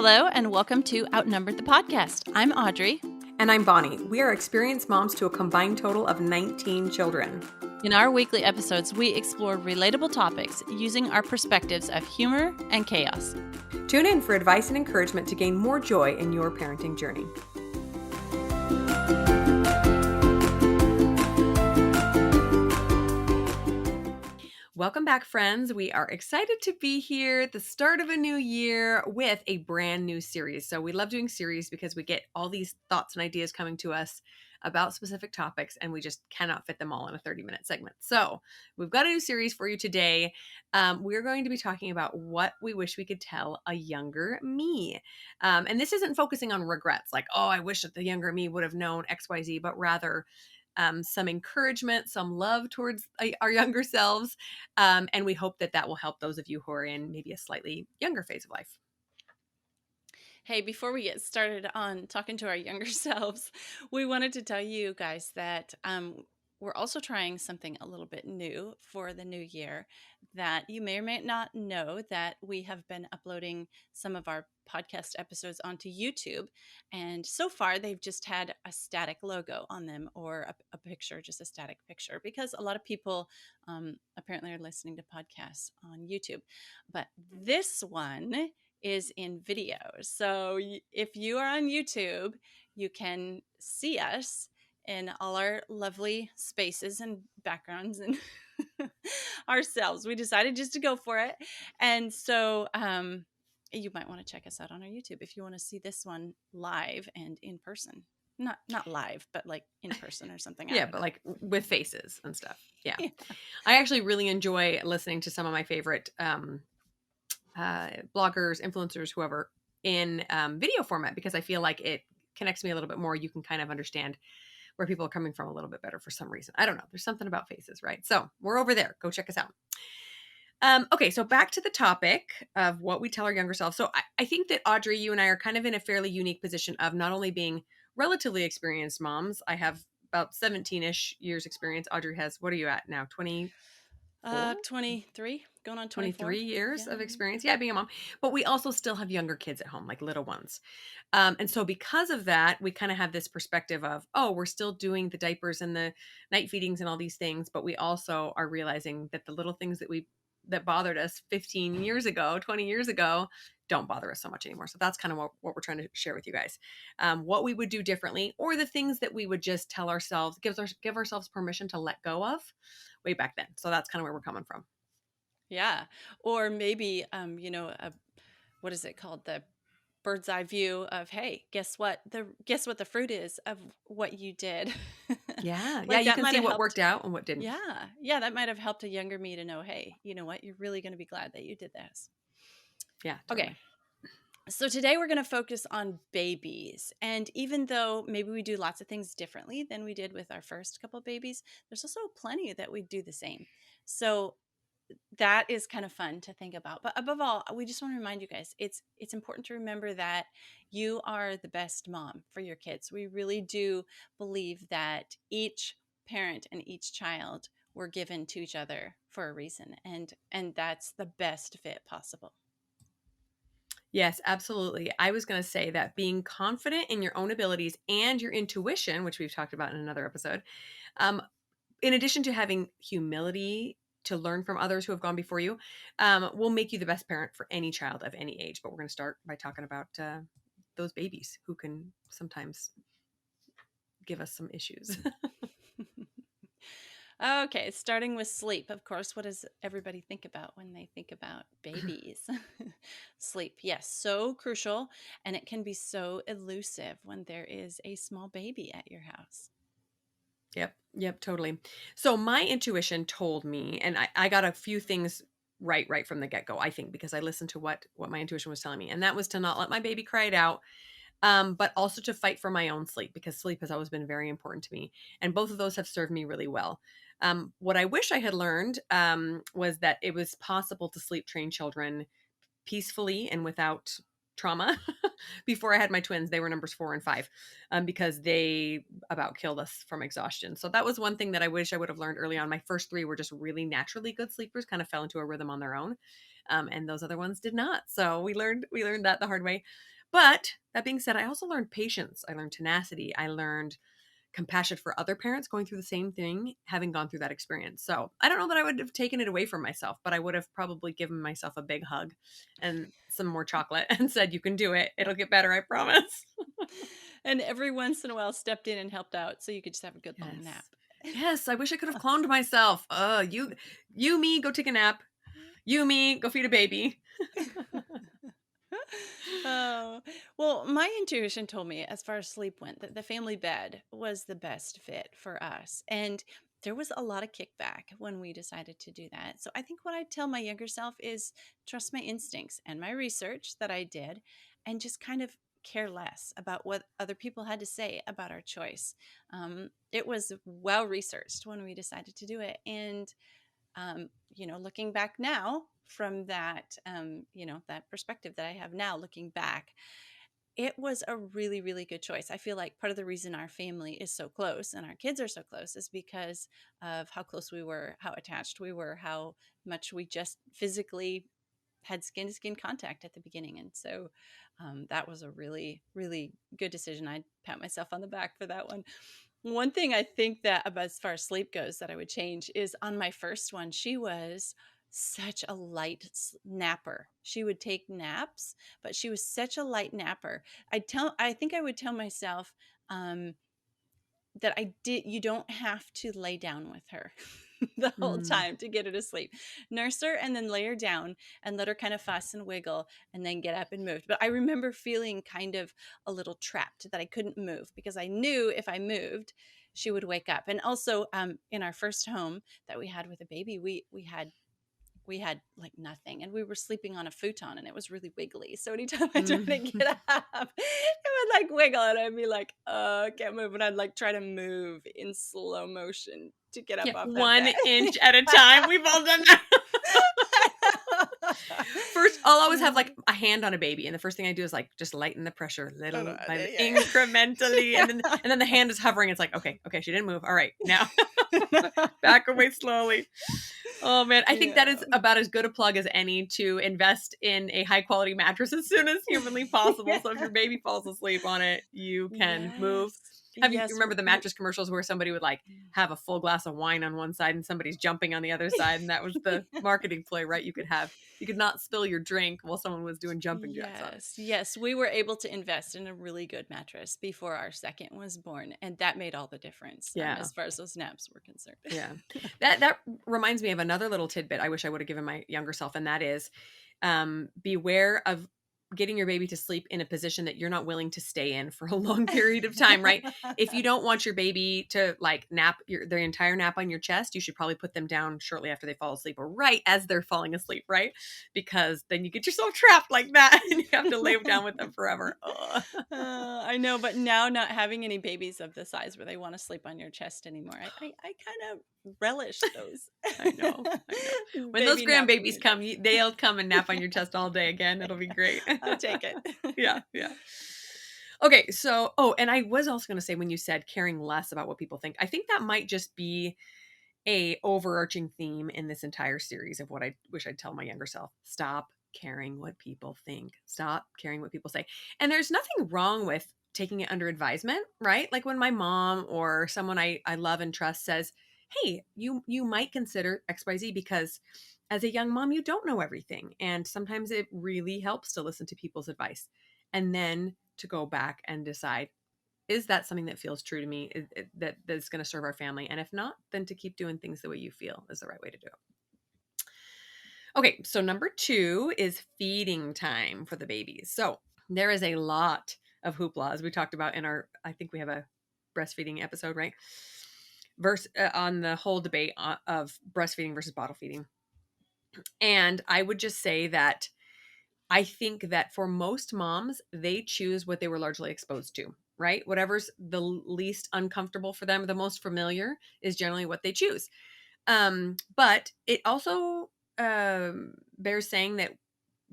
Hello, and welcome to Outnumbered the Podcast. I'm Audrey. And I'm Bonnie. We are experienced moms to a combined total of 19 children. In our weekly episodes, we explore relatable topics using our perspectives of humor and chaos. Tune in for advice and encouragement to gain more joy in your parenting journey. Welcome back, friends. We are excited to be here at the start of a new year with a brand new series. So we love doing series because we get all these thoughts and ideas coming to us about specific topics, and we just cannot fit them all in a 30-minute segment. So we've got a new series for you today. We're going to be talking about what we wish we could tell a younger me. And this isn't focusing on regrets, like, oh, I wish that the younger me would have known XYZ, but rather some encouragement, some love towards our younger selves. And we hope that that will help those of you who are in maybe a slightly younger phase of life. Hey, before we get started on talking to our younger selves, we wanted to tell you guys that we're also trying something a little bit new for the new year that you may or may not know, that we have been uploading some of our podcast episodes onto YouTube. And so far, they've just had a static logo on them or a picture, just a static picture, because a lot of people apparently are listening to podcasts on YouTube. But this one is in video. So if you are on YouTube, you can see us in all our lovely spaces and backgrounds and ourselves. We decided just to go for it. And so you might want to check us out on our YouTube if you want to see this one live and in person. Not live, but like in person or something. Yeah, but like with faces and stuff. Yeah. I actually really enjoy listening to some of my favorite bloggers, influencers, whoever, in video format, because I feel like it connects me a little bit more. You can kind of understand where people are coming from a little bit better for some reason. I don't know. There's something about faces, right? So we're over there. Go check us out. Okay, so back to the topic of what we tell our younger selves. So I think that, Audrey, you and I are kind of in a fairly unique position of not only being relatively experienced moms. I have about 17-ish years experience. Audrey has, what are you at now? 23, going on 23 years of experience. Yeah, being a mom. But we also still have younger kids at home, like little ones. And so because of that, we kind of have this perspective of, oh, we're still doing the diapers and the night feedings and all these things. But we also are realizing that the little things that bothered us 15 years ago, 20 years ago, don't bother us so much anymore. So that's kind of what we're trying to share with you guys. What we would do differently, or the things that we would just tell ourselves, give ourselves permission to let go of way back then. So that's kind of where we're coming from. Yeah. Or maybe, what is it called? The bird's eye view of, hey, guess what the fruit is of what you did. Yeah. Like, you can see what worked out and what didn't. Yeah. That might have helped a younger me to know, hey, you know what? You're really going to be glad that you did this. Yeah. Totally. Okay. So today we're going to focus on babies. And even though maybe we do lots of things differently than we did with our first couple babies, there's also plenty that we do the same. So that is kind of fun to think about. But above all, we just want to remind you guys, it's important to remember that you are the best mom for your kids. We really do believe that each parent and each child were given to each other for a reason, and that's the best fit possible. Yes, absolutely. I was going to say that being confident in your own abilities and your intuition, which we've talked about in another episode, in addition to having humility to learn from others who have gone before you, will make you the best parent for any child of any age. But we're going to start by talking about those babies who can sometimes give us some issues. Okay, starting with sleep. Of course, what does everybody think about when they think about babies? Sleep, yes, so crucial, and it can be so elusive when there is a small baby at your house. Yep, totally. So my intuition told me, and I got a few things right from the get-go, I think, because I listened to what my intuition was telling me, and that was to not let my baby cry it out, but also to fight for my own sleep, because sleep has always been very important to me, and both of those have served me really well. What I wish I had learned was that it was possible to sleep train children peacefully and without trauma. Before I had my twins, they were numbers 4 and 5, because they about killed us from exhaustion. So that was one thing that I wish I would have learned early on. My first 3 were just really naturally good sleepers, kind of fell into a rhythm on their own. and those other ones did not. So we learned that the hard way. But that being said, I also learned patience. I learned tenacity. I learned compassion for other parents going through the same thing, having gone through that experience. So I don't know that I would have taken it away from myself, but I would have probably given myself a big hug and some more chocolate and said, "You can do it. It'll get better, I promise." And every once in a while stepped in and helped out so you could just have a good long nap. Yes. Yes, I wish I could have cloned myself. You, me, go take a nap. You, me, go feed a baby. Oh, well, my intuition told me, as far as sleep went, that the family bed was the best fit for us. And there was a lot of kickback when we decided to do that. So I think what I tell my younger self is trust my instincts and my research that I did and just kind of care less about what other people had to say about our choice. It was well researched when we decided to do it. And looking back now from that, that perspective that I have now, looking back, it was a really, really good choice. I feel like part of the reason our family is so close and our kids are so close is because of how close we were, how attached we were, how much we just physically had skin to skin contact at the beginning. And so that was a really, really good decision. I'd pat myself on the back for that one. One thing I think that about as far as sleep goes that I would change is on my first one, she was such a light napper. She would take naps, but she was such a light napper. I think I would tell myself, um, that you don't have to lay down with her the whole Mm, time to get her to sleep. Nurse her and then lay her down and let her kind of fuss and wiggle and then get up and move. But I remember feeling kind of a little trapped that I couldn't move because I knew if I moved, she would wake up. And also, in our first home that we had with a baby, we had like nothing and we were sleeping on a futon and it was really wiggly. So anytime I tried to mm. get up, it would like wiggle and I'd be like, oh, I can't move. And I'd like try to move in slow motion to get up Yeah, off that one bed. inch at a time. We've all done that. First, I'll always have like a hand on a baby, and the first thing I do is like just lighten the pressure little by incrementally, Yeah. and then the hand is hovering. It's like, okay, she didn't move. All right, now back away slowly. Oh man, I think that Yeah. is about as good a plug as any to invest in a high quality mattress as soon as humanly possible. So if your baby falls asleep on it, you can move. Yes. Have you Yes. remember the mattress commercials where somebody would like have a full glass of wine on one side and somebody's jumping on the other side, and that was the marketing play, right? You could not spill your drink while someone was doing jumping jacks on it. Yes, yes, we were able to invest in a really good mattress before our second was born, and that made all the difference, Yeah. as far as those naps were concerned. Yeah. That reminds me of another little tidbit I wish I would have given my younger self, and that is beware of getting your baby to sleep in a position that you're not willing to stay in for a long period of time, right? If you don't want your baby to like nap their entire nap on your chest, you should probably put them down shortly after they fall asleep or right as they're falling asleep, right? Because then you get yourself trapped like that and you have to lay down with them forever. Ugh. I know, but now not having any babies of the size where they want to sleep on your chest anymore, I kind of relish those. I know. When those Baby naps on grandbabies your come, chest. they'll come and nap on your chest all day again. It'll be great. I'll take it. Yeah, yeah. Okay, so and I was also going to say when you said caring less about what people think, I think that might just be a overarching theme in this entire series of what I wish I'd tell my younger self. Stop caring what people think. Stop caring what people say. And there's nothing wrong with taking it under advisement, right? Like when my mom or someone I love and trust says, "Hey, you might consider XYZ because as a young mom, you don't know everything. And sometimes it really helps to listen to people's advice and then to go back and decide, is that something that feels true to me that's going to serve our family? And if not, then to keep doing things the way you feel is the right way to do it." Okay, so number 2 is feeding time for the babies. So there is a lot of hoopla, as we talked about in I think we have a breastfeeding episode, right? On the whole debate of breastfeeding versus bottle feeding. And I would just say that I think that for most moms, they choose what they were largely exposed to, right? Whatever's the least uncomfortable for them, the most familiar is generally what they choose. But it also bears saying that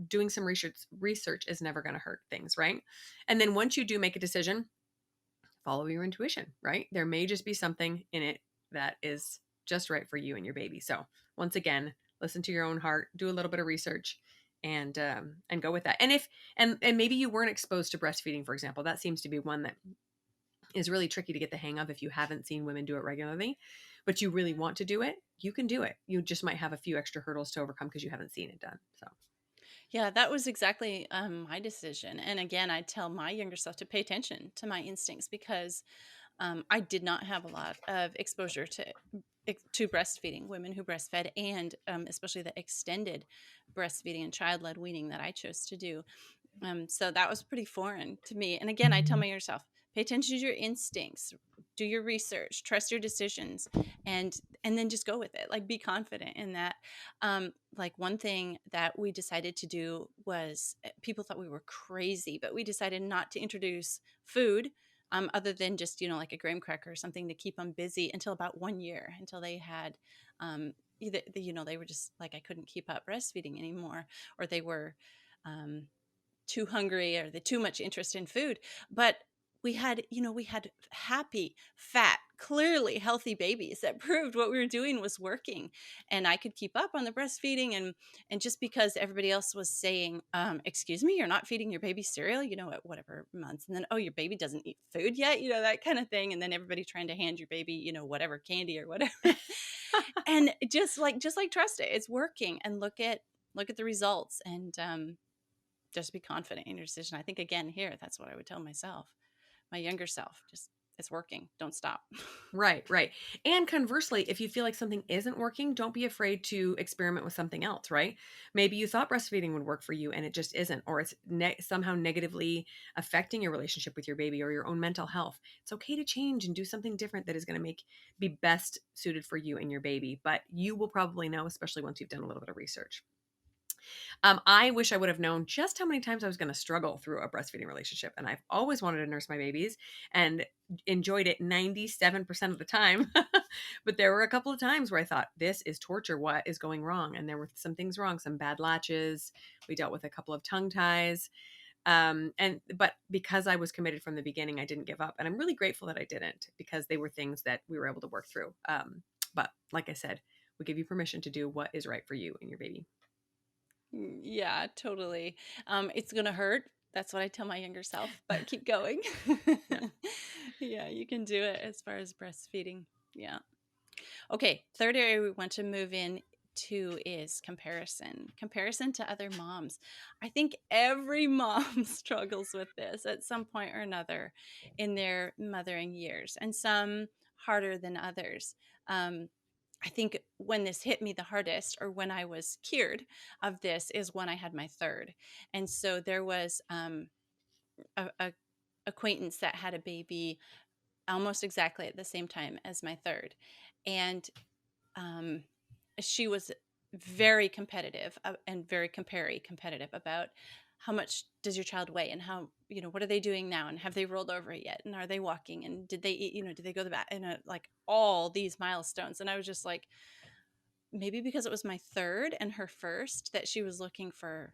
doing some research is never going to hurt things, right? And then once you do make a decision, follow your intuition, right? There may just be something in it that is just right for you and your baby. So once again, listen to your own heart, do a little bit of research, and go with that. And if and maybe you weren't exposed to breastfeeding, for example. That seems to be one that is really tricky to get the hang of if you haven't seen women do it regularly, but you really want to do it, you can do it. You just might have a few extra hurdles to overcome because you haven't seen it done. So, Yeah, that was exactly my decision. And again, I tell my younger self to pay attention to my instincts because I did not have a lot of exposure to breastfeeding, women who breastfed, and especially the extended breastfeeding and child-led weaning that I chose to do. So that was pretty foreign to me. And again, I tell my younger self, pay attention to your instincts, do your research, trust your decisions, and and then just go with it. Like be confident in that. Like one thing that we decided to do was people thought we were crazy, but we decided not to introduce food other than just like a graham cracker or something to keep them busy until about 1 year, until they had either they were just like I couldn't keep up breastfeeding anymore, or they were um, too hungry or the too much interest in food. But we had happy, fat, clearly healthy babies that proved what we were doing was working. And I could keep up on the breastfeeding, and just because everybody else was saying, excuse me, you're not feeding your baby cereal, at whatever months, and then, oh, your baby doesn't eat food yet, that kind of thing. And then everybody trying to hand your baby, whatever candy or whatever. And just like trust it, it's working, and look at the results, and just be confident in your decision. I think again here, that's what I would tell myself, my younger self. Just it's working. Don't stop. right, right. And conversely, if you feel like something isn't working, don't be afraid to experiment with something else, right? Maybe you thought breastfeeding would work for you and it just isn't, or it's somehow negatively affecting your relationship with your baby or your own mental health. It's okay to change and do something different that is going to be best suited for you and your baby, but you will probably know, especially once you've done a little bit of research. I wish I would have known just how many times I was going to struggle through a breastfeeding relationship. And I've always wanted to nurse my babies and enjoyed it 97% of the time. But there were a couple of times where I thought, this is torture. What is going wrong? And there were some things wrong, some bad latches. We dealt with a couple of tongue ties. But because I was committed from the beginning, I didn't give up. And I'm really grateful that I didn't, because they were things that we were able to work through. But like I said, we give you permission to do what is right for you and your baby. Yeah, totally. It's gonna hurt. That's what I tell my younger self, but keep going. Yeah. Yeah, you can do it as far as breastfeeding. Yeah. Okay, third area we want to move in to is comparison to other moms. I think every mom struggles with this at some point or another in their mothering years, and some harder than others. um, I think when this hit me the hardest, or when I was cured of this, is when I had my third. And so there was a acquaintance that had a baby almost exactly at the same time as my third. And um, she was very competitive, and very competitive about how much does your child weigh, and how, what are they doing now, and have they rolled over yet, and are they walking, and did they eat, did they go to the bath, and like all these milestones. And I was just like, maybe because it was my third and her first, that she was looking for,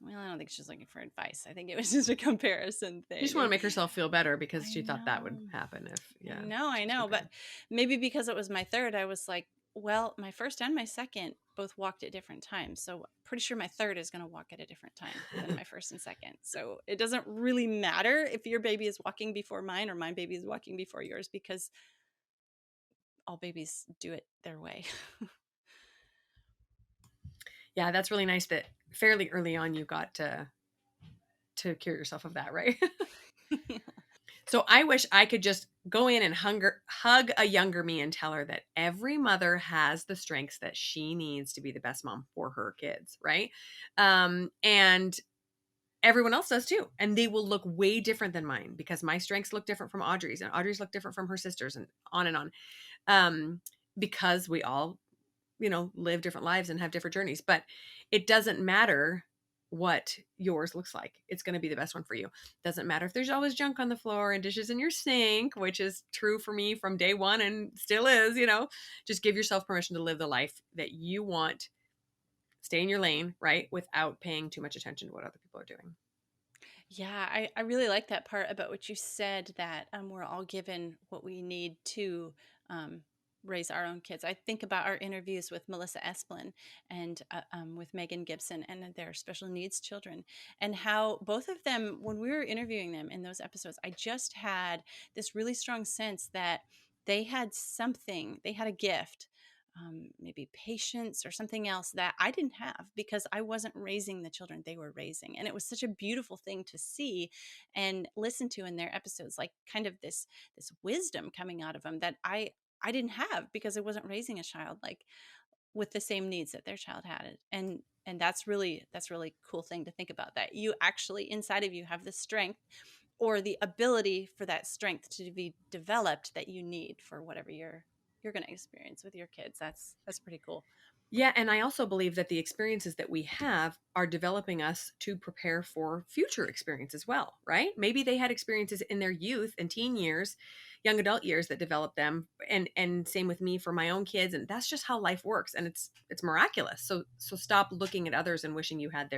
well, I don't think she's looking for advice. I think it was just a comparison You just thing. want to And make herself feel better because I she thought that would know. happen if, I yeah, know, I she's know. But comparing. maybe because it was my third, I was like, well, my first and my second both walked at different times. So pretty sure my third is going to walk at a different time than my first and second. So it doesn't really matter if your baby is walking before mine or my baby is walking before yours, because all babies do it their way. Yeah, that's really nice that fairly early on you got to cure yourself of that, right? So I wish I could just go in and hug a younger me and tell her that every mother has the strengths that she needs to be the best mom for her kids, right? And everyone else does too. And they will look way different than mine, because my strengths look different from Audrey's, and Audrey's look different from her sisters, and on and on. Because we all, live different lives and have different journeys. But it doesn't matter what yours looks like. It's going to be the best one for you. Doesn't matter if there's always junk on the floor and dishes in your sink, which is true for me from day one and still is. Just give yourself permission to live the life that you want. Stay in your lane, right? Without paying too much attention to what other people are doing. Yeah, I really like that part about what you said, that we're all given what we need to um, raise our own kids. I think about our interviews with Melissa Esplin and with Megan Gibson and their special needs children, and how both of them, when we were interviewing them in those episodes, I just had this really strong sense that they had something, they had a gift, maybe patience or something else that I didn't have because I wasn't raising the children they were raising. And it was such a beautiful thing to see and listen to in their episodes, like kind of this wisdom coming out of them that I didn't have because I wasn't raising a child like with the same needs that their child had. And that's really cool thing to think about, that you actually inside of you have the strength or the ability for that strength to be developed that you need for whatever you're going to experience with your kids. That's pretty cool. Yeah, and I also believe that the experiences that we have are developing us to prepare for future experience as well, right? Maybe they had experiences in their youth and teen years, young adult years that developed them, and same with me for my own kids, and that's just how life works, and it's miraculous. So stop looking at others and wishing you had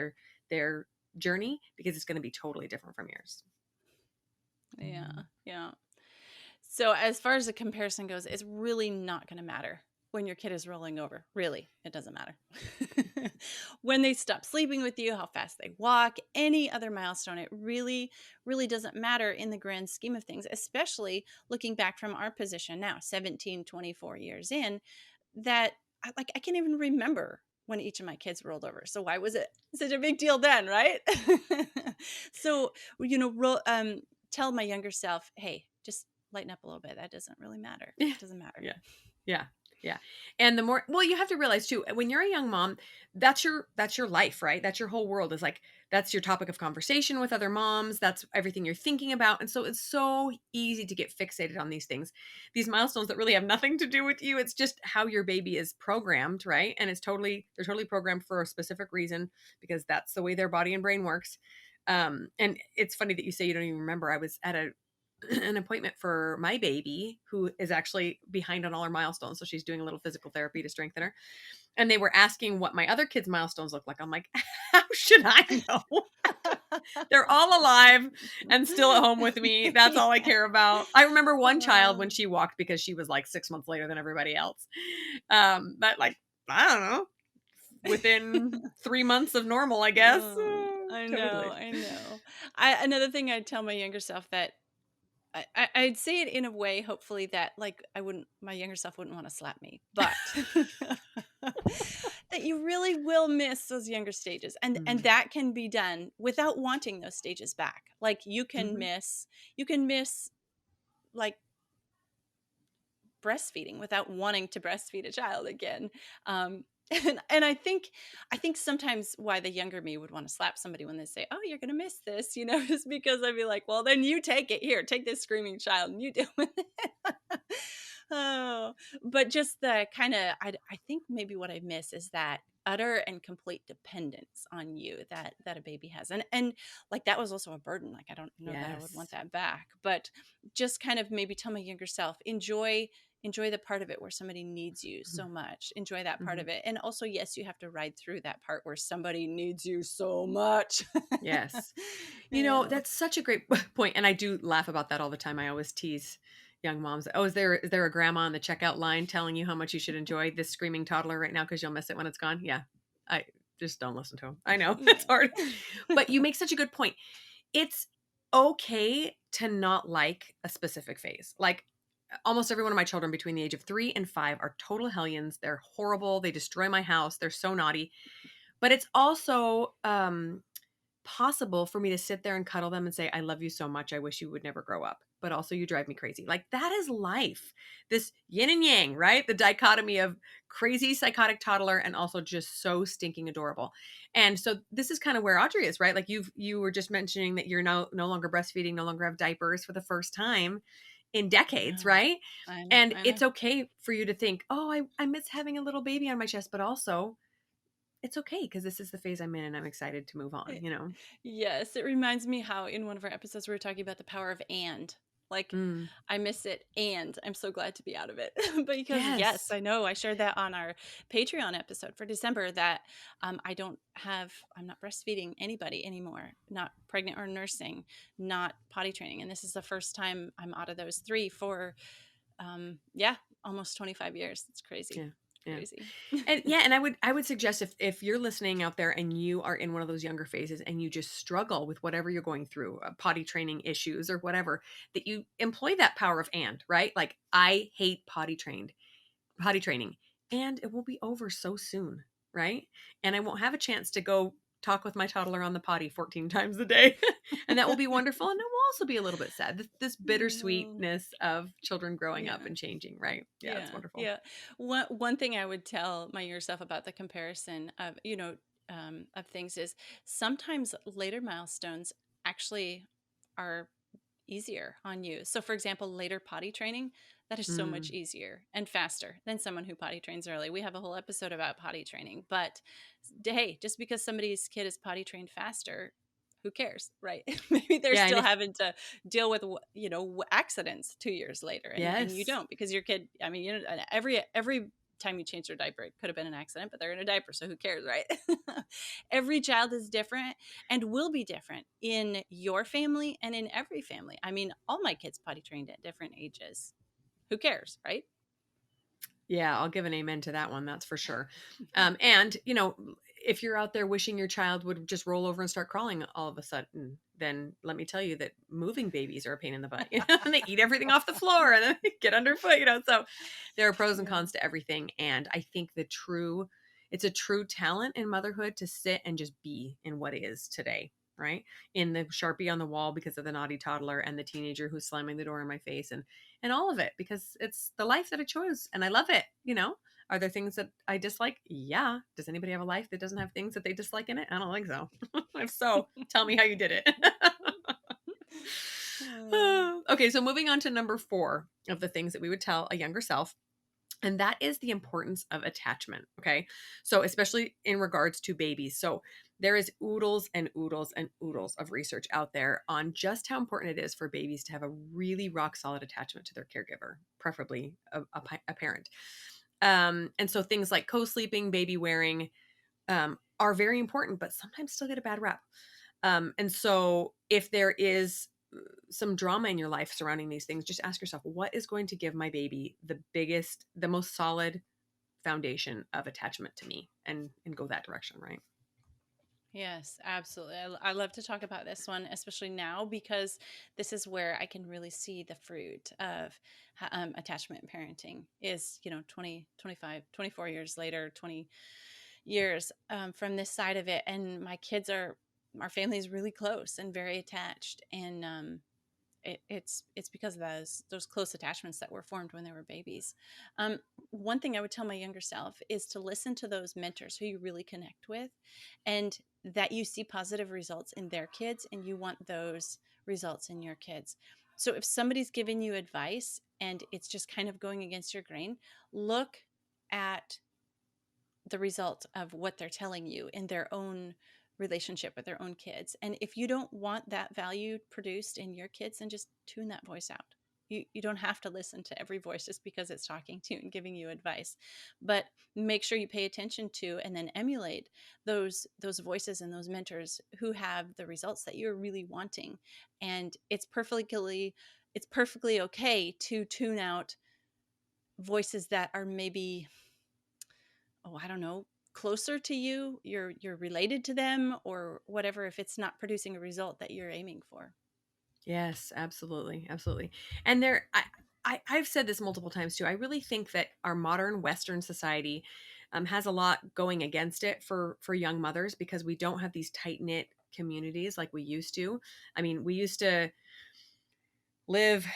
their journey, because it's going to be totally different from yours. Yeah, yeah. So as far as the comparison goes, it's really not going to matter when your kid is rolling over. Really, it doesn't matter. When they stop sleeping with you, how fast they walk, any other milestone, it really doesn't matter in the grand scheme of things, especially looking back from our position now, 17, 24 years in, that I can't even remember when each of my kids rolled over. So why was it such a big deal then, right? So, tell my younger self, hey, just lighten up a little bit. That doesn't really matter. Yeah. It doesn't matter. Yeah. Yeah. Yeah. And the more, well, you have to realize too, when you're a young mom, that's your life, right? That's your whole world, is like, that's your topic of conversation with other moms. That's everything you're thinking about. And so it's so easy to get fixated on these things, these milestones that really have nothing to do with you. It's just how your baby is programmed, right? And they're totally programmed for a specific reason, because that's the way their body and brain works. And it's funny that you say you don't even remember. I was at an appointment for my baby, who is actually behind on all her milestones. So she's doing a little physical therapy to strengthen her. And they were asking what my other kids' milestones look like. I'm like, how should I know? They're all alive and still at home with me. That's all I Yeah. care about. I remember one child when Oh. she walked, because she was like 6 months later than everybody else. But like, I don't know, within 3 months of normal, I guess. Oh, I know, Totally. I know. Another thing I'd tell my younger self, that I'd say it in a way, hopefully, that like my younger self wouldn't want to slap me, but that you really will miss those younger stages, and Mm. that can be done without wanting those stages back. Like Mhm. you can miss like breastfeeding without wanting to breastfeed a child again. And I think sometimes why the younger me would want to slap somebody when they say, "Oh, you're gonna miss this," is because I'd be like, "Well, then you take it. Here, take this screaming child, and you deal with it." Oh, but just the kind of, I think maybe what I miss is that utter and complete dependence on you that a baby has, and like that was also a burden. Like I don't know that I would want Yes. that back, but just kind of maybe tell my younger self, enjoy the part of it where somebody needs you so much. Enjoy that part Mhm. of it. And also, yes, you have to ride through that part where somebody needs you so much. Yes. Yeah. That's such a great point, and I do laugh about that all the time. I always tease young moms, "Oh, is there a grandma on the checkout line telling you how much you should enjoy this screaming toddler right now because you'll miss it when it's gone?" Yeah. I just don't listen to them. I know it's hard. Yeah. But you make such a good point. It's okay to not like a specific phase. Like, almost every one of my children between the age of 3 and 5 are total hellions. They're horrible. They destroy my house. They're so naughty. But it's also possible for me to sit there and cuddle them and say, "I love you so much. I wish you would never grow up. But also, you drive me crazy." Like, that is life. This yin and yang, right? The dichotomy of crazy psychotic toddler and also just so stinking adorable. And so this is kind of where Audrey is, right? Like, you were just mentioning that you're no longer breastfeeding, no longer have diapers for the first time in I decades, know. right? I know. And I know. it's okay for you to think, "Oh, I miss having a little baby on my chest," but also it's okay, because this is the phase I'm in and I'm excited to move on, It- you know? yes, it reminds me how in one of our episodes we were talking about the power of and. Like, Mm. I miss it and I'm so glad to be out of it. But because, yes, Yes. I know I shared that on our Patreon episode for December that I'm not breastfeeding anybody anymore, not pregnant or nursing, not potty training. And this is the first time I'm out of those three for, yeah, almost 25 years. It's crazy. Yeah. Yeah. Crazy. And yeah, and I would suggest if you're listening out there and you are in one of those younger phases and you just struggle with whatever you're going through, potty training issues or whatever, that you employ that power of and, right? Like I hate potty training, and it will be over so soon, right? And I won't have a chance to go talk with my toddler on the potty 14 times a day. And that will be wonderful. And it will also be a little bit sad. This I know. bittersweetness of children growing up Yeah. and changing, right? Yeah, it's Yeah, wonderful. yeah. One thing I would tell my younger self about the comparison of, of things is sometimes later milestones actually are easier on you. So, for example, later potty training, that is so much Mm. easier and faster than someone who potty trains early. We have a whole episode about potty training, but hey, just because somebody's kid is potty trained faster, who cares, right? Maybe they're Yeah, and still if having to deal with accidents 2 years later, and you yes. don't, because your kid. I mean, every time you change their diaper, it could have been an accident, but they're in a diaper, so who cares, right? Every child is different and will be different in your family and in every family. I mean, all my kids potty trained at different ages. Who cares, right? Yeah, I'll give an amen to that one. That's for sure. And if you're out there wishing your child would just roll over and start crawling all of a sudden, then let me tell you that moving babies are a pain in the butt. And they eat everything off the floor and then they get underfoot. So there are pros and Yeah. cons to everything. And I think it's a true talent in motherhood to sit and just be in what is today. Right. In the Sharpie on the wall because of the naughty toddler and the teenager who's slamming the door in my face and all of it because it's the life that I chose and I love it. Are there things that I dislike? Yeah. Does anybody have a life that doesn't have things that they dislike in it? I don't think so. If so, tell me how you did it. Uh, Okay, so moving on to number 4 of the things that we would tell a younger self, and that is the importance of attachment. Okay. So, especially in regards to babies. So, there is oodles and oodles and oodles of research out there on just how important it is for babies to have a really rock solid attachment to their caregiver, preferably a parent. And so, things like co sleeping, baby wearing are very important, but sometimes still get a bad rap. And so, if there is some drama in your life surrounding these things, just ask yourself, what is going to give my baby the most solid foundation of attachment to me and go that direction, right? yes, absolutely. I love to talk about this one, especially now, because this is where I can really see the fruit of attachment parenting is, 20, 25, 24 years later, 20 years from this side of it. And our family is really close and very attached. And it's because of those close attachments that were formed when they were babies. One thing I would tell my younger self is to listen to those mentors who you really connect with, and that you see positive results in their kids, and you want those results in your kids. So if somebody's giving you advice and it's just kind of going against your grain, look at the result of what they're telling you in their own relationship with their own kids. And if you don't want that value produced in your kids, then just tune that voice out. You don't have to listen to every voice just because it's talking to you and giving you advice, but make sure you pay attention to and then emulate those voices and those mentors who have the results that you're really wanting. And it's perfectly okay to tune out voices that are maybe, oh, I don't know, closer to you, you're related to them or whatever, if it's not producing a result that you're aiming for. Yes, absolutely, absolutely. And I've said this multiple times too. I really think that our modern Western society has a lot going against it for young mothers because we don't have these tight knit communities like we used to. I mean, we used to live,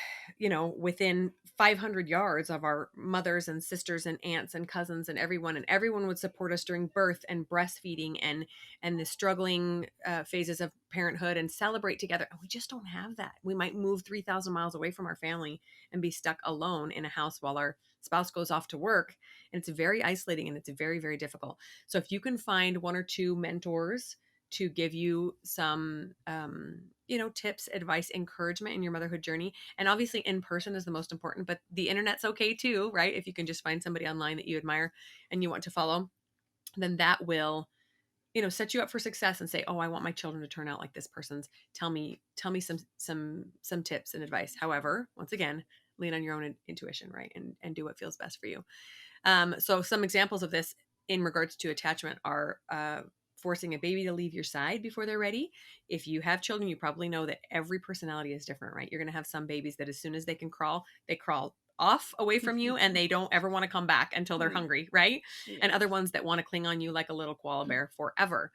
within 500 yards of our mothers and sisters and aunts and cousins and everyone would support us during birth and breastfeeding and the struggling phases of parenthood and celebrate together. And we just don't have that. We might move 3,000 miles away from our family and be stuck alone in a house while our spouse goes off to work, and it's very isolating and it's very, very difficult. So if you can find one or two mentors to give you some tips, advice, encouragement in your motherhood journey, and obviously in person is the most important, but the internet's okay too, right? If you can just find somebody online that you admire and you want to follow, then that will set you up for success and say, oh, I want my children to turn out like this person's. Tell me some tips and advice. However, once again, lean on your own intuition, right? And do what feels best for you. So some examples of this in regards to attachment are forcing a baby to leave your side before they're ready. If you have children, you probably know that every personality is different, right? You're going to have some babies that as soon as they can crawl, they crawl off away from you and they don't ever want to come back until they're hungry, right? And Yeah. other ones that want to cling on you like a little koala bear forever.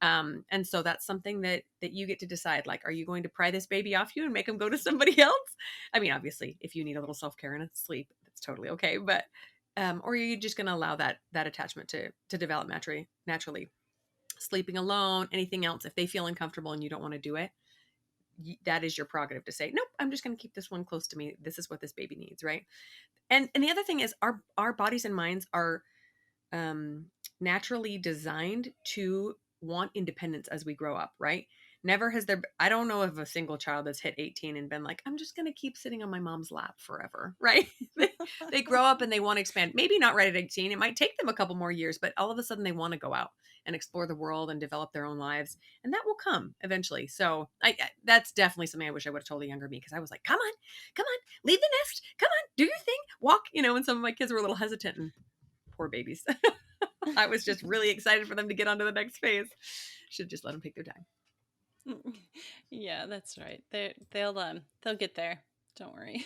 And so that's something that you get to decide, like, are you going to pry this baby off you and make him go to somebody else? I mean, obviously, if you need a little self-care and a sleep, that's totally okay. But or are you just going to allow that attachment to develop naturally? Sleeping alone, anything else, if they feel uncomfortable and you don't want to do it, that is your prerogative to say, nope, I'm just going to keep this one close to me. This is what this baby needs, right? And the other thing is our bodies and minds are um, naturally designed to want independence as we grow up, right? Never has there, I don't know of a single child that's hit 18 and been like, I'm just going to keep sitting on my mom's lap forever, right? They grow up and they want to expand. Maybe not right at 18. It might take them a couple more years, but all of a sudden they want to go out and explore the world and develop their own lives. And that will come eventually. So that's definitely something I wish I would have told a younger me, because I was like, come on, leave the nest. Come on, do your thing, walk, and some of my kids were a little hesitant, and poor babies. I was just really excited for them to get on to the next phase. Should just let them take their time. Yeah, that's right. They'll get there. Don't worry.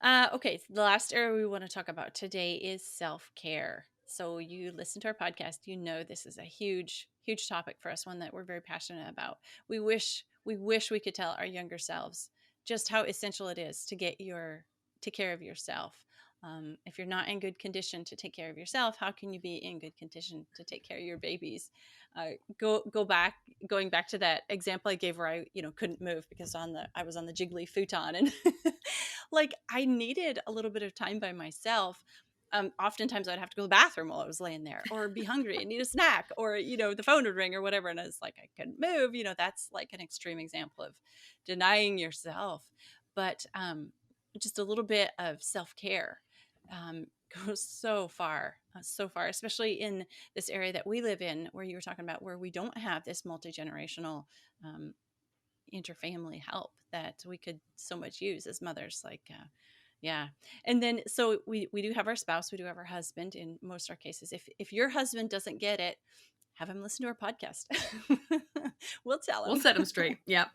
Okay, so the last area we want to talk about today is self-care. So you listen to our podcast, you know this is a huge, huge topic for us, one that we're very passionate about. We wish we could tell our younger selves just how essential it is to take care of yourself. If you're not in good condition to take care of yourself, how can you be in good condition to take care of your babies? Going back to that example I gave where I couldn't move because I was on the jiggly futon, and like I needed a little bit of time by myself. Oftentimes I'd have to go to the bathroom while I was laying there, or be hungry and need a snack, or the phone would ring or whatever, and it's like I couldn't move. That's like an extreme example of denying yourself. But just a little bit of self-care um, goes so far, especially in this area that we live in, where you were talking about, where we don't have this multi-generational um, interfamily help that we could so much use as mothers. Like yeah. And then so we do have our spouse, we do have our husband in most of our cases. If your husband doesn't get it, have him listen to our podcast. We'll tell We'll him. set them straight. Yep.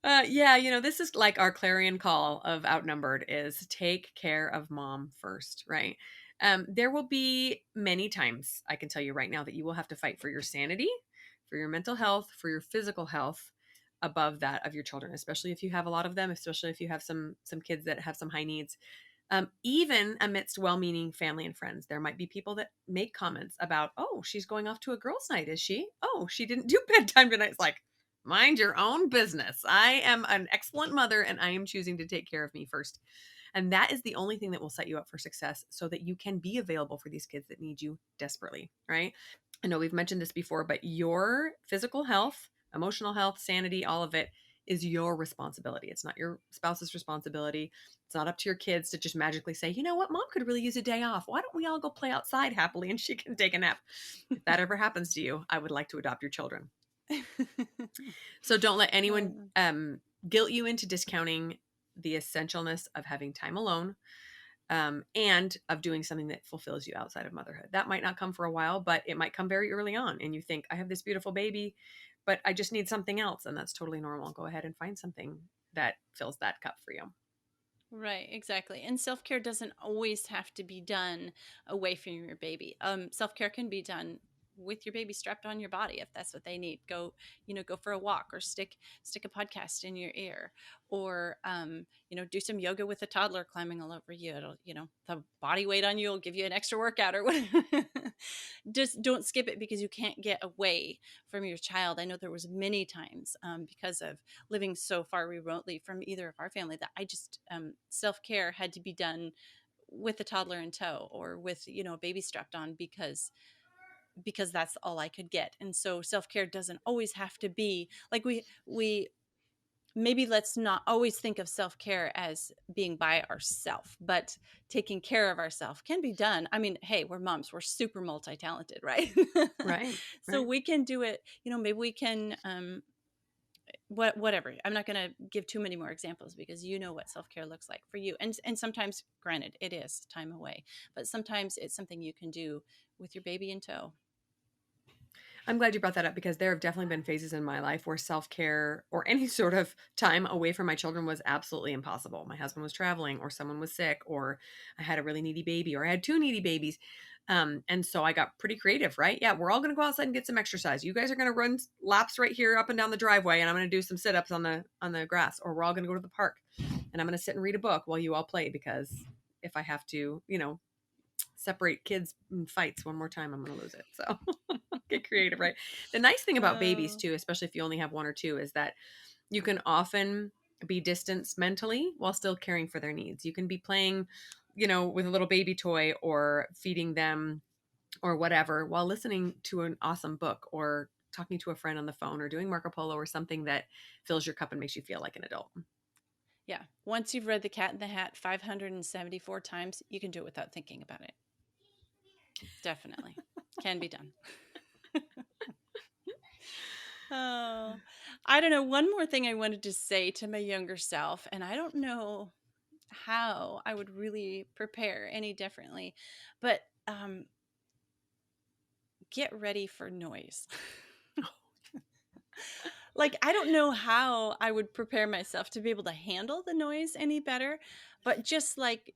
uh, Yeah, this is like our clarion call of Outnumbered is take care of mom first, right? There will be many times, I can tell you right now, that you will have to fight for your sanity, for your mental health, for your physical health above that of your children, especially if you have a lot of them, especially if you have some kids that have some high needs. Even amidst well-meaning family and friends, there might be people that make comments about, oh, she's going off to a girls' night, is she? Oh, she didn't do bedtime tonight. It's like, mind your own business. I am an excellent mother and I am choosing to take care of me first. And that is the only thing that will set you up for success, so that you can be available for these kids that need you desperately, right? I know we've mentioned this before, but your physical health, emotional health, sanity, all of it is your responsibility. It's not your spouse's responsibility. It's not up to your kids to just magically say, you know what, mom could really use a day off. Why don't we all go play outside happily and she can take a nap? If that ever happens to you, I would like to adopt your children. So don't let anyone guilt you into discounting the essentialness of having time alone, and of doing something that fulfills you outside of motherhood. That might not come for a while, but it might come very early on. And you think, I have this beautiful baby, but I just need something else. And that's totally normal. Go ahead and find something that fills that cup for you. Right, exactly. And self-care doesn't always have to be done away from your baby. Self-care can be done with your baby strapped on your body if that's what they need. Go for a walk, or stick a podcast in your ear, or do some yoga with a toddler climbing all over you. It'll, the body weight on you will give you an extra workout or whatever. Just don't skip it because you can't get away from your child. I know there was many times because of living so far remotely from either of our family that I just self-care had to be done with a toddler in tow, or with a baby strapped on, because that's all I could get. And so self-care doesn't always have to be like we maybe let's not always think of self-care as being by ourselves, but taking care of ourselves can be done. I mean, hey, we're moms, we're super multi-talented, right? Right. So Right. we can do it. Maybe we can whatever. I'm not going to give too many more examples because you know what self-care looks like for you. And sometimes, granted, it is time away, but sometimes it's something you can do with your baby in tow. I'm glad you brought that up because there have definitely been phases in my life where self care or any sort of time away from my children was absolutely impossible. My husband was traveling, or someone was sick, or I had a really needy baby, or I had two needy babies. And so I got pretty creative, right? Yeah, we're all going to go outside and get some exercise. You guys are going to run laps right here up and down the driveway, and I'm going to do some sit ups on the grass, or we're all going to go to the park, and I'm going to sit and read a book while you all play because if I have to, separate kids in fights one more time, I'm going to lose it. So get creative, right? The nice thing about babies Oh, too, especially if you only have one or two, is that you can often be distanced mentally while still caring for their needs. You can be playing, with a little baby toy or feeding them or whatever while listening to an awesome book or talking to a friend on the phone or doing Marco Polo or something that fills your cup and makes you feel like an adult. yeah. Once you've read The Cat in the Hat 574 times, you can do it without thinking about it. Definitely. Can be done. Oh, I don't know. One more thing I wanted to say to my younger self, and I don't know how I would really prepare any differently, but get ready for noise. Like, I don't know how I would prepare myself to be able to handle the noise any better, but just like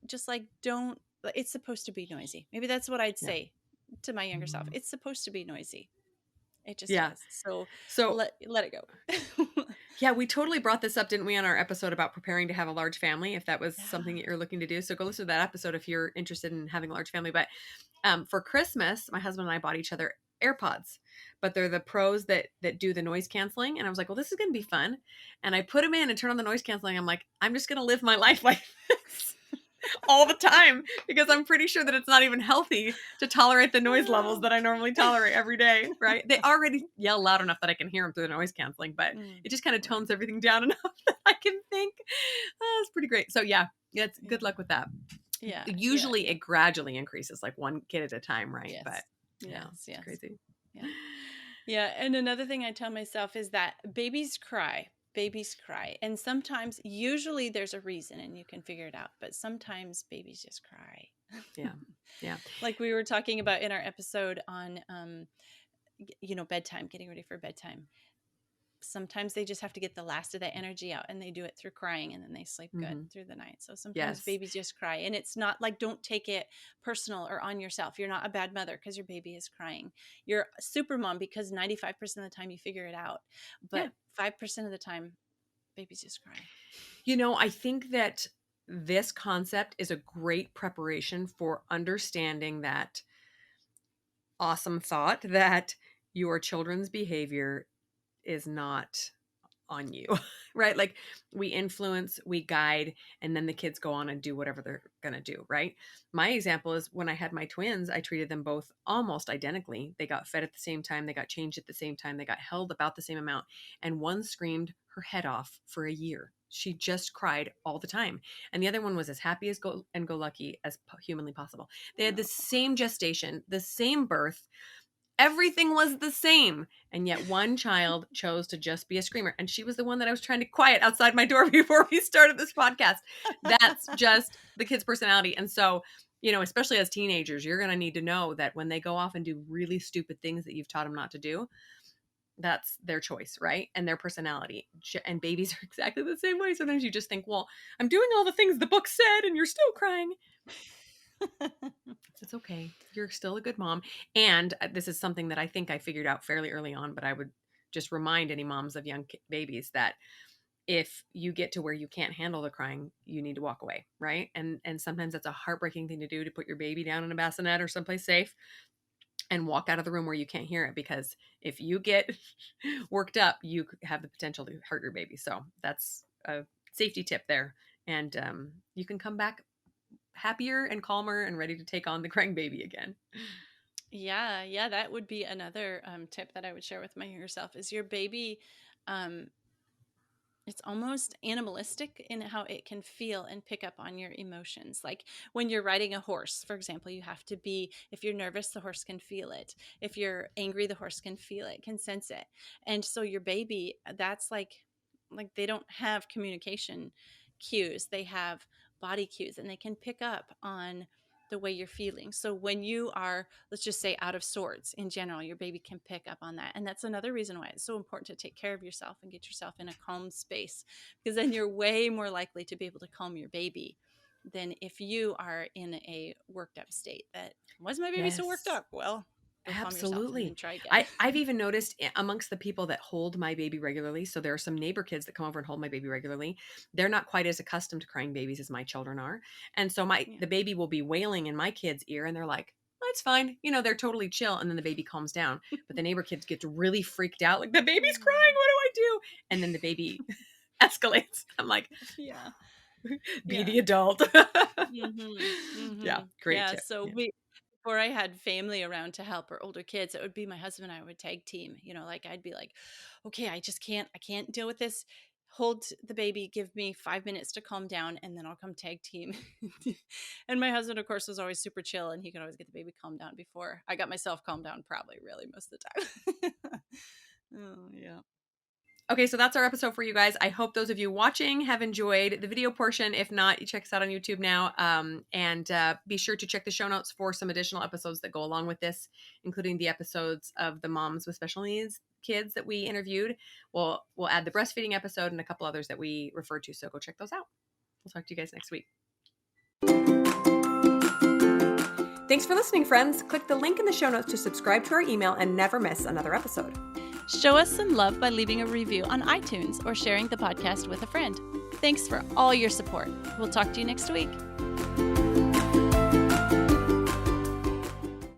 don't, it's supposed to be noisy. Maybe that's what I'd Yeah. say to my younger self. It's supposed to be noisy. It just Yeah. is. So So let it go. yeah, we totally brought this up, didn't we, on our episode about preparing to have a large family, if that was something Yeah. that you're looking to do. So go listen to that episode if you're interested in having a large family. But for Christmas, my husband and I bought each other AirPods, but they're the pros that do the noise canceling. And I was like, well, this is going to be fun. And I put them in and turn on the noise canceling. I'm like, I'm just going to live my life like this all the time because I'm pretty sure that it's not even healthy to tolerate the noise levels that I normally tolerate every day, right? They already yell loud enough that I can hear them through the noise canceling, but Mm, it just kind of right. tones everything down enough that I can think. Oh, it's pretty great. So yeah, it's Yeah. good luck with that. Yeah. Yeah. Usually Yeah. it gradually increases like one kid at a time, right? But Yes. yeah, Yes. it's Yes. crazy. Yeah. Yeah. And another thing I tell myself is that babies cry. Babies cry. And sometimes, usually there's a reason and you can figure it out, but sometimes babies just cry. Yeah. Yeah. Like we were talking about in our episode on, bedtime, getting ready for bedtime. Sometimes they just have to get the last of that energy out and they do it through crying and then they sleep good Hmm. through the night. So sometimes Yes. babies just cry and it's not like, don't take it personal or on yourself. You're not a bad mother because your baby is crying. You're a super mom because 95% of the time you figure it out. Yeah. But 5% of the time babies just cry. I think that this concept is a great preparation for understanding that awesome thought that your children's behavior is not on you, right? Like we influence, we guide, and then the kids go on and do whatever they're going to do, right? My example is when I had my twins, I treated them both almost identically. They got fed at the same time, they got changed at the same time, they got held about the same amount, and one screamed her head off for a year. She just cried all the time. And the other one was as happy as go lucky as humanly possible. They had the Oh. same gestation, the same birth, everything was the same. And yet one child chose to just be a screamer. And she was the one that I was trying to quiet outside my door before we started this podcast. That's just the kid's personality. And so, especially as teenagers, you're going to need to know that when they go off and do really stupid things that you've taught them not to do, that's their choice, right? And their personality. And babies are exactly the same way. Sometimes you just think, well, I'm doing all the things the book said and you're still crying. It's okay. You're still a good mom. And this is something that I think I figured out fairly early on, but I would just remind any moms of young babies that if you get to where you can't handle the crying, you need to walk away, right? And sometimes that's a heartbreaking thing to do, to put your baby down in a bassinet or someplace safe and walk out of the room where you can't hear it, because if you get worked up, you have the potential to hurt your baby. So that's a safety tip there. And you can come back happier and calmer and ready to take on the crying baby again. Yeah, yeah, that would be another tip that I would share with my younger self is your baby. Um, it's almost animalistic in how it can feel and pick up on your emotions. Like when you're riding a horse, for example, you have to be, if you're nervous, the horse can feel it. If you're angry, the horse can feel it, can sense it. And so your baby, that's like like they don't have communication cues. They have body cues, and they can pick up on the way you're feeling. So when you are, let's just say, out of sorts in general, your baby can pick up on that. And that's another reason why it's so important to take care of yourself and get yourself in a calm space, because then you're way more likely to be able to calm your baby than if you are in a worked up state. That, why is my baby so worked Yes. up? Well, go calm yourself and then Absolutely. try again. I've even noticed amongst the people that hold my baby regularly. So there are some neighbor kids that come over and hold my baby regularly. They're not quite as accustomed to crying babies as my children are. And so Yeah. the baby will be wailing in my kid's ear and they're like, "Oh, it's fine." They're totally chill. And then the baby calms down. But the neighbor kids get really freaked out. Like, the baby's crying. What do I do? And then the baby escalates. I'm like, Yeah. be Yeah. the adult. Yeah. Great Yeah. tip. So Yeah. before I had family around to help or older kids, it would be my husband and I would tag team. Like I'd be like, okay, I can't deal with this. Hold the baby, give me 5 minutes to calm down, and then I'll come tag team. And my husband, of course, was always super chill, and he could always get the baby calmed down before I got myself calmed down, probably really most of the time. Oh, yeah. Okay, so that's our episode for you guys. I hope those of you watching have enjoyed the video portion. If not, you check us out on YouTube now. And be sure to check the show notes for some additional episodes that go along with this, including the episodes of the moms with special needs kids that we interviewed. We'll add the breastfeeding episode and a couple others that we refer to. So go check those out. We'll talk to you guys next week. Thanks for listening, friends. Click the link in the show notes to subscribe to our email and never miss another episode. Show us some love by leaving a review on iTunes or sharing the podcast with a friend. Thanks for all your support. We'll talk to you next week.